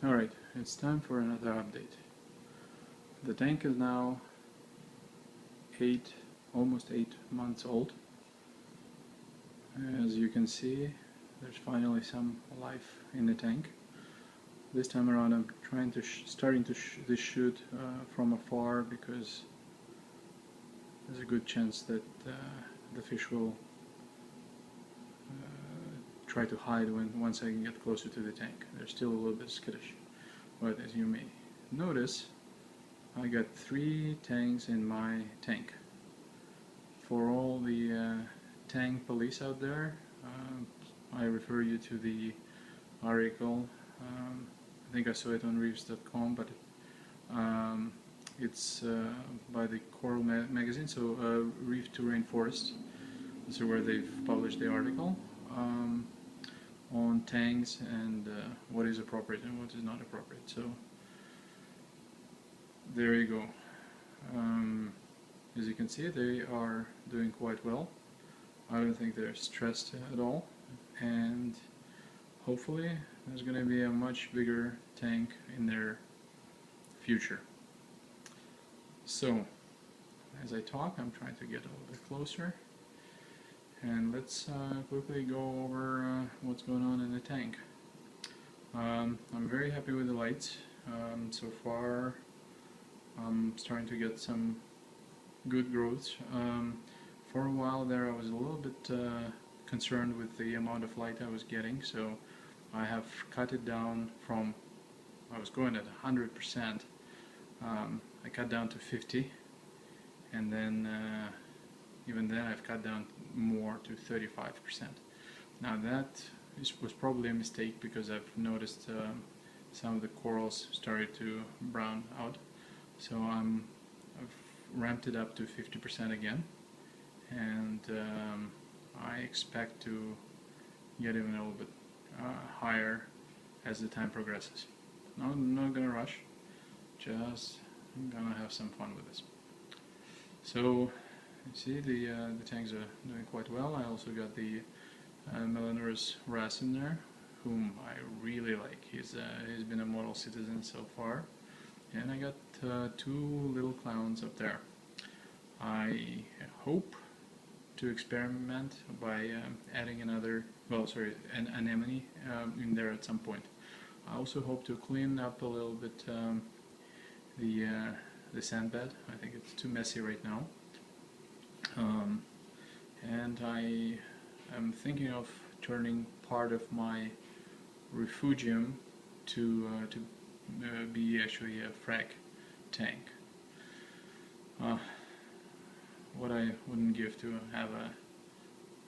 Alright, it's time for another update. The tank is now almost 8 months old. As you can see, there's finally some life in the tank. This time around I'm starting to shoot from afar because there's a good chance that the fish will try to hide once I get closer to the tank. They're still a little bit skittish, but as you may notice, I got 3 tangs in my tank. For all the tank police out there, I refer you to the article. I think I saw it on reefs.com, but it's by the Coral magazine, so Reef to Rainforest. This is where they've published the article on tanks and what is appropriate and what is not appropriate. So there you go. As you can see, they are doing quite well. I don't think they're stressed at all, and hopefully there's going to be a much bigger tank in their future. So as I talk, I'm trying to get a little bit closer, and let's quickly go over what's going on in the tank. I'm very happy with the lights. So far I'm starting to get some good growth. For a while there I was a little bit concerned with the amount of light I was getting, so I have cut it down from, I was going at 100%, I cut down to 50, and then even then I've cut down more to 35%. Now that was probably a mistake because I've noticed some of the corals started to brown out, so I've ramped it up to 50% again, and I expect to get even a little bit higher as the time progresses. No, I'm not gonna rush, just gonna have some fun with this. So you see the tanks are doing quite well. I also got the Melanoris wrasse in there, whom I really like. He's been a model citizen so far. And I got 2 little clowns up there. I hope to experiment by adding another, an anemone in there at some point. I also hope to clean up a little bit the sand bed. I think it's too messy right now. And I am thinking of turning part of my refugium to be actually a frac tank. What I wouldn't give to have a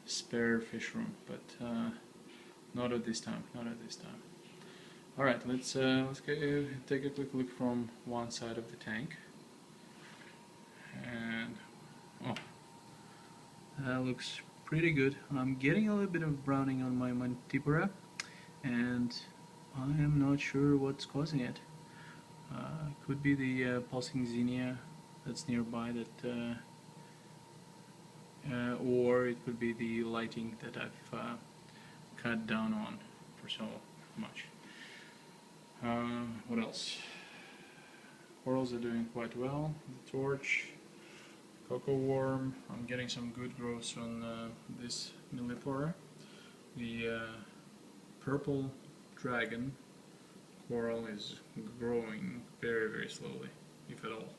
spare fish room, but not at this time. Not at this time. All right, let's take a quick look from one side of the tank, and that looks pretty good. I'm getting a little bit of browning on my Mantipora, and I am not sure what's causing it. Could be the pulsing xenia that's nearby, that, or it could be the lighting that I've cut down on for so much. What else? Corals are doing quite well. The torch, cocoa worm. I'm getting some good growth on this Millipora. The purple dragon coral is growing very, very slowly, if at all.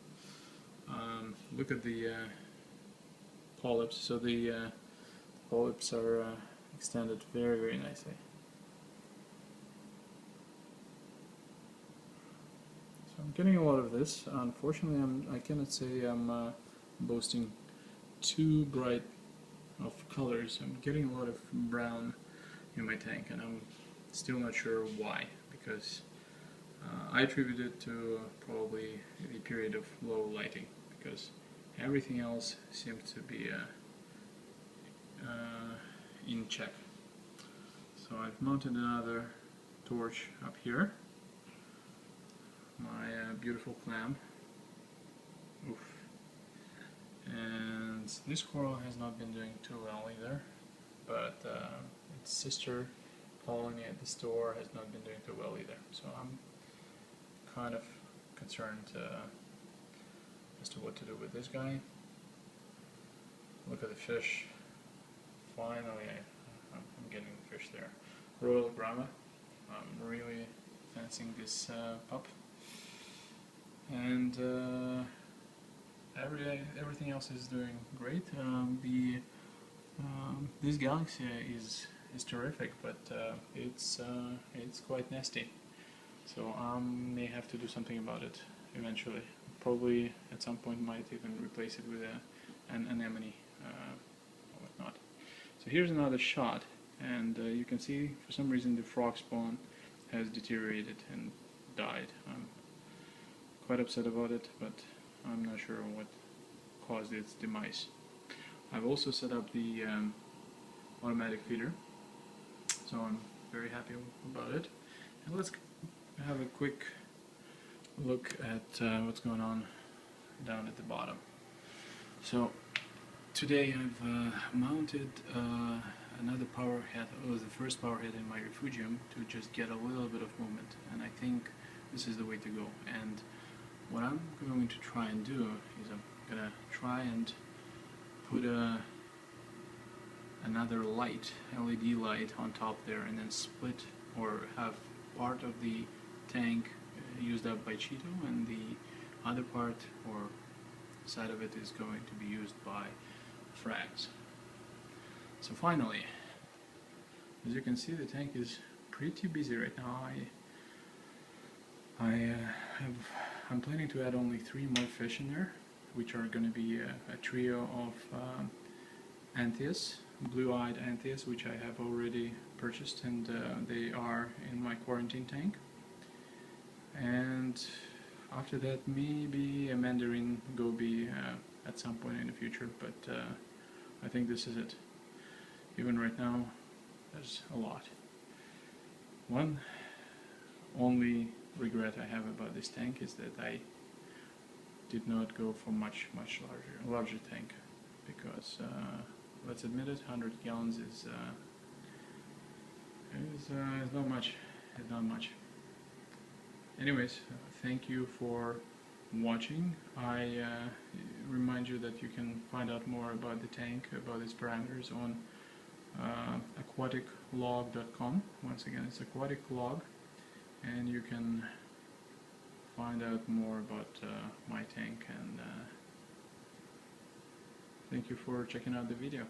Look at the polyps. So the polyps are extended very, very nicely. So I'm getting a lot of this. Unfortunately, I cannot say I'm boasting too bright of colors. I'm getting a lot of brown in my tank, and I'm still not sure why, because I attribute it to probably the period of low lighting, because everything else seems to be in check. So I've mounted another torch up here, my beautiful clam. Oof. And this coral has not been doing too well either, but its sister colony at the store has not been doing too well either. So I'm kind of concerned as to what to do with this guy. Look at the fish. Finally, I'm getting the fish there. Royal Brahma. I'm really fancying this pup. And everything else is doing great. This galaxy is terrific, but it's quite nasty. So I may have to do something about it eventually. Probably at some point might even replace it with an anemone or whatnot. So here's another shot, and you can see for some reason the frog spawn has deteriorated and died. I'm quite upset about it, but I'm not sure what caused its demise. I've also set up the automatic feeder, so I'm very happy about it. And let's have a quick look at what's going on down at the bottom. So today I've mounted another power head. It was the first power head in my refugium to just get a little bit of movement, and I think this is the way to go. And what I'm going to try and do is I'm gonna try and put another light, LED light, on top there, and then split or have part of the tank used up by Cheeto, and the other part or side of it is going to be used by frags. So finally, as you can see, the tank is pretty busy right now. I'm planning to add only 3 more fish in there, which are going to be a trio of Anthias, blue-eyed Anthias, which I have already purchased, and they are in my quarantine tank. And after that, maybe a Mandarin Goby at some point in the future, but I think this is it. Even right now, there's a lot. One only regret I have about this tank is that I did not go for much larger tank, because let's admit it, 100 gallons is not much. It's not much. Anyways, thank you for watching. I remind you that you can find out more about the tank, about its parameters, on aquaticlog.com. Once again, it's aquaticlog, and you can find out more about my tank. And thank you for checking out the video.